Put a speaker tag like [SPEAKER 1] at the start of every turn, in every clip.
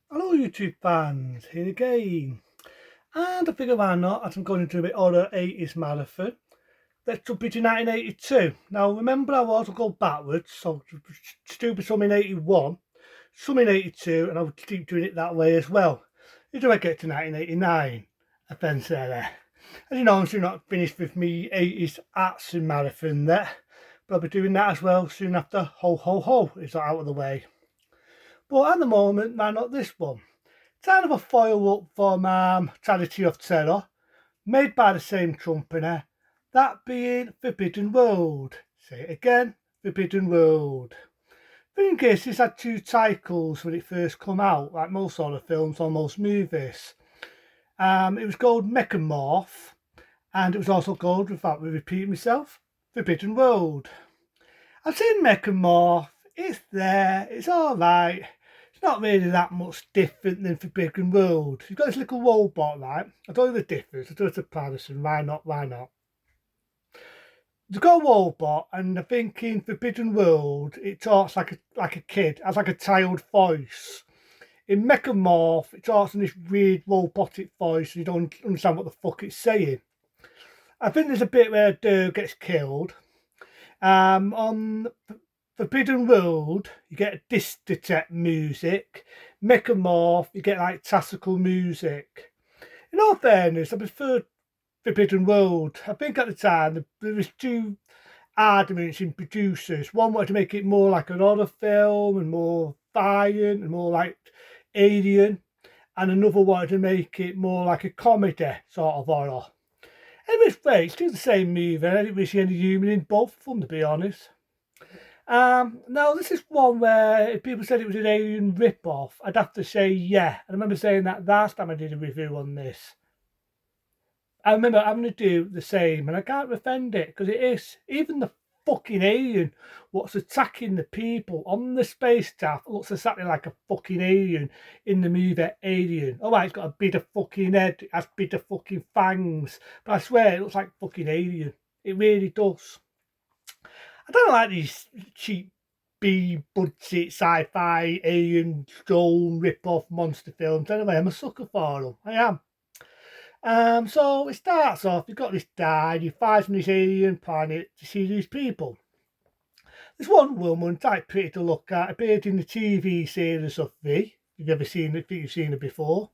[SPEAKER 1] Hello YouTube fans, here again. And I figure why not, as I'm going to do a bit horror 80s marathon. Let's jump into 1982. Now remember I was, I'll go backwards, so stupid some in 81, some in 82, and I'll keep doing it that way as well. Until I get to 1989, eventually. As you know, I'm still not finished with me 80s action marathon there, but I'll be doing that as well soon after Ho Ho Ho is out of the way. But at the moment, why not this one? Kind of a follow-up from Charity of Terror, made by the same company, that being Forbidden World. Say it again, Forbidden World. Thing is, this had two titles when it first come out, like most sort of films or most movies. It was called Mechamorph, and it was also called, without me repeating myself, Forbidden World. I've seen Mechamorph, it's there, it's alright. It's not really that much different than Forbidden World. You've got this little robot, right? I don't know the difference. I do it a comparison. Why not? Why not? You've got a robot, and I think in Forbidden World, it talks like a kid, has like a child voice. In Mechamorph, it talks in this weird robotic voice, and you don't understand what the fuck it's saying. I think there's a bit where a dude gets killed. On Forbidden World, you get a disc detect music. Mechamorph, you get like classical music. In all fairness, I prefer Forbidden World. I think at the time there was two arguments in producers. One wanted to make it more like an horror film and more violent and more like Alien, and another wanted to make it more like a comedy sort of horror. Anyway, it's still the same movie. I didn't really see any humour in both of them, to be honest. Now this is one where if people said it was an Alien rip-off, I'd have to say yeah. I remember saying that last time I did a review on this. I remember having to do the same, and I can't defend it because it is. Even the fucking alien what's attacking the people on the space staff looks exactly like a fucking alien in the movie Alien. Oh, right, it's got a bit of fucking head, it has bit of fucking fangs, but I swear it looks like fucking Alien. It really does. I don't like these cheap B budget sci-fi alien drone rip-off monster films. Anyway, I'm a sucker for them. I am. So it starts off, you've got this guy, he flies from this alien planet to see these people. There's one woman, quite pretty to look at, appeared in the TV series of V. You've ever seen it, think you've seen it before.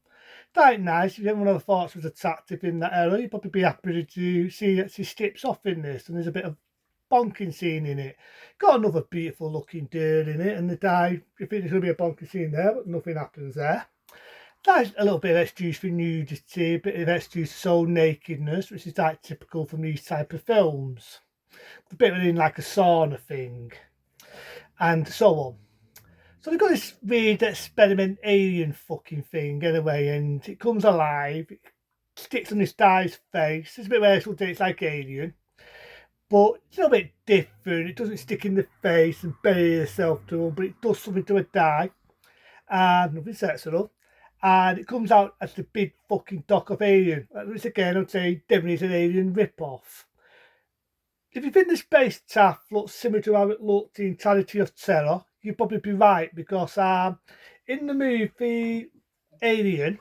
[SPEAKER 1] Quite nice. If anyone ever thought she was attractive in that era, you'd probably be happy to see that she strips off in this, and there's a bit of bonking scene in it. Got another beautiful looking dude in it, and the guy, you think there's going to be a bonking scene there, but nothing happens there. There's a little bit of excuse for nudity, a bit of excuse for soul nakedness, which is like typical from these type of films. A bit in like a sauna thing, and so on. So they've got this weird experiment alien fucking thing anyway, and it comes alive, it sticks on this guy's face. It's a bit where it's like Alien, but it's a little bit different. It doesn't stick in the face and bury itself to him, but it does something to a guy, and nothing sexual. And it comes out as the big fucking doc of Alien. Which again, I'd say definitely is an Alien rip-off. If you think the space chaff looks similar to how it looked in Charity of Terror, you'd probably be right because in the movie Alien,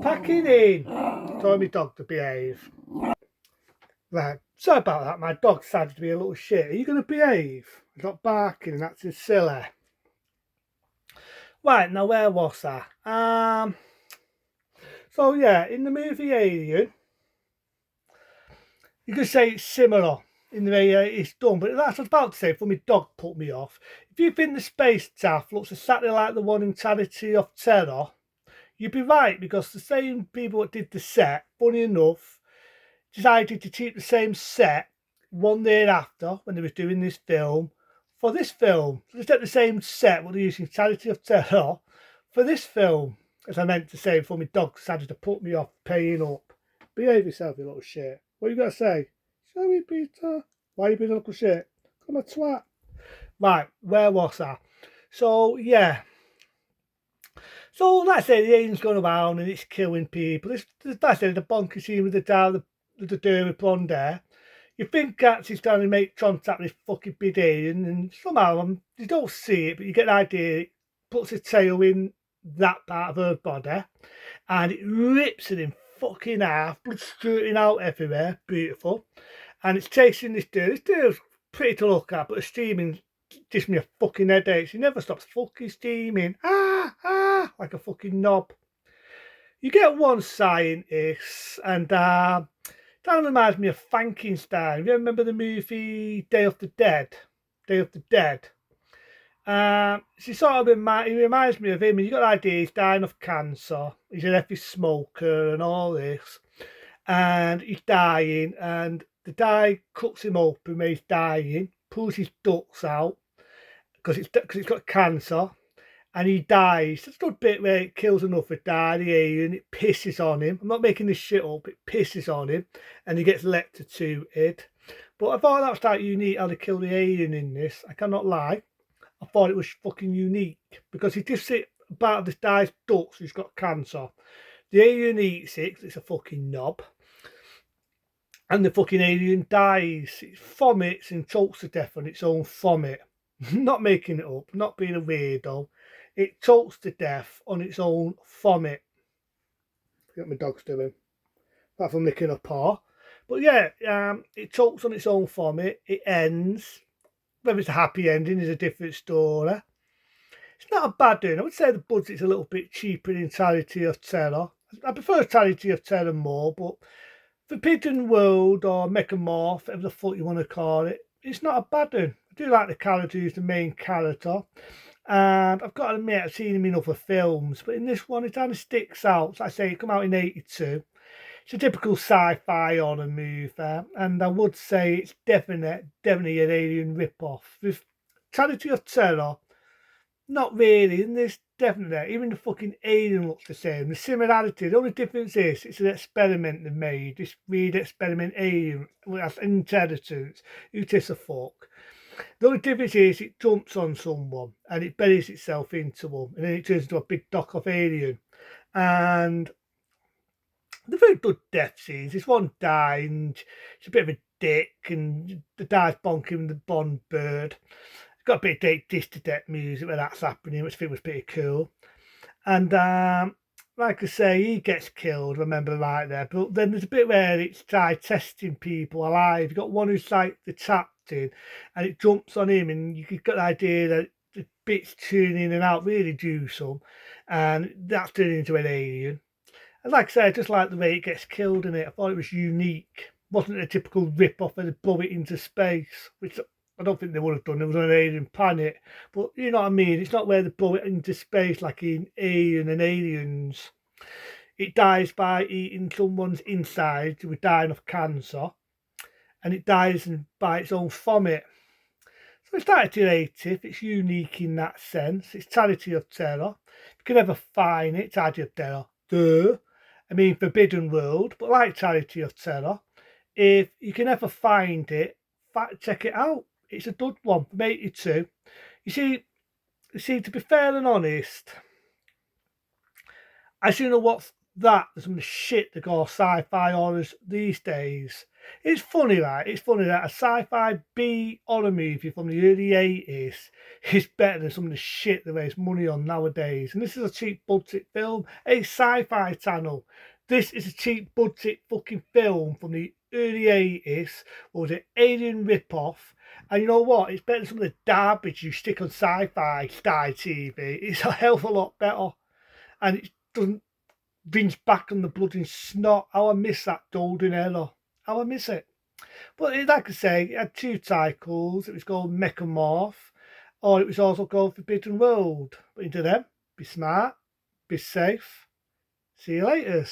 [SPEAKER 1] pack it in. Tell me dog to behave. Right, sorry about that. My dog decided to be a little shit. Are you going to behave? He's not barking and acting silly. Right, now where was that? So yeah, in the movie Alien, you could say it's similar in the way it's done, but that's what I was about to say before my dog put me off. If you think the space chaff looks exactly like the one in Charity of Terror, you'd be right because the same people that did the set, funny enough, decided to keep the same set 1 year after when they was doing this film for this film. So they took the same set what they're using Charity of Terror for this film, as I meant to say before my dog decided to put me off paying up. Behave yourself, you little shit. What you got to say? Sorry, Peter. Why you being a little shit? Come on, twat. Right, where was I? So, yeah. So, like I say, the alien's going around and it's killing people. Like I say, the bonker scene with the guy, the dude with blonde hair. You think that he's trying to make contact with this fucking big alien, and somehow you don't see it, but you get the idea puts a tail in that part of her body, and it rips it in fucking half, blood shooting out everywhere, beautiful. And it's chasing this deer. This deer's pretty to look at, but the steaming gives me a fucking headache. She never stops fucking steaming. Like a fucking knob. You get one scientist, and that reminds me of Frankenstein. You remember the movie Day of the Dead? Day of the Dead. She sort of he reminds me of him. And you got the idea he's dying of cancer. He's an heavy smoker and all this, and he's dying. And the guy cuts him open when he's dying, pulls his ducts out because it's got cancer, and he dies. There's a good bit where it kills another guy, the alien. It pisses on him. I'm not making this shit up. It pisses on him, and he gets electrocuted. But I thought that was quite unique how they kill the alien in this. I cannot lie. I thought it was fucking unique because he just sit about this guy's ducts who's got cancer. The alien eats it 'cause it's a fucking knob. And the fucking alien dies. It vomits and chokes to death on its own vomit. Not making it up, not being a weirdo. It chokes to death on its own vomit. What my dog's doing. Apart from licking a paw. But yeah, it chokes on its own vomit. It ends. Whether it's a happy ending is a different story. It's not a bad doing. I would say the budget's a little bit cheaper in Charity of Terror. I prefer Charity of Terror more, but Forbidden World or Mechamorph, whatever the fuck you want to call it, it's not a bad one. I do like the character who's the main character. And I've got to admit, I've seen him in other films, but in this one, it kind of sticks out. So I say, it came out in '82. It's a typical sci-fi horror movie, and I would say it's definitely an alien rip-off. With Charity of Terror, not really, and there's definitely, even the fucking alien looks the same. The similarity, the only difference is it's an experiment they made, this weird experiment alien with intelligence, who takes a fuck. The only difference is it jumps on someone and it buries itself into them, and then it turns into a big dock of alien. And the very good death scenes. This one died, and it's a bit of a dick, and the guy's bonking the Bond bird. It's got a bit of dish to death music where that's happening, which I think was pretty cool. And like I say, he gets killed, remember right there. But then there's a bit where it's tried testing people alive. You've got one who's like the captain, and it jumps on him, and you get the idea that the bits tuning in and out really do some, and that's turning into an alien. And like I say, I just like the way it gets killed in it. I thought it was unique. Wasn't a typical rip-off where they blow it into space, which I don't think they would have done. It was an alien planet. But you know what I mean? It's not where they blow it into space like in Alien and Aliens. It dies by eating someone's inside who are dying of cancer. And it dies by its own vomit. So it's 1980. It's unique in that sense. It's Charity of Terror. If you can ever find it, Charity of Terror. Duh. I mean, Forbidden World, but like Charity of Terror, if you can ever find it, check it out. It's a good one from '82. You see, to be fair and honest, I do know what's that. There's some shit that go sci-fi horrors these days. It's funny, right? It's funny that a sci-fi B horror movie from the early '80s is better than some of the shit they raise money on nowadays. And this is a cheap budget film. A Sci-Fi Channel. This is a cheap budget fucking film from the early '80s. Was it Alien rip-off? And you know what? It's better than some of the garbage you stick on Sci-Fi Sky TV. It's a hell of a lot better, and it doesn't binge back on the bloody snot. How I miss that golden era. How I miss it. But like I say, it had two titles. It was called Mechamorph, or it was also called Forbidden World. But into them, be smart, be safe. See you later.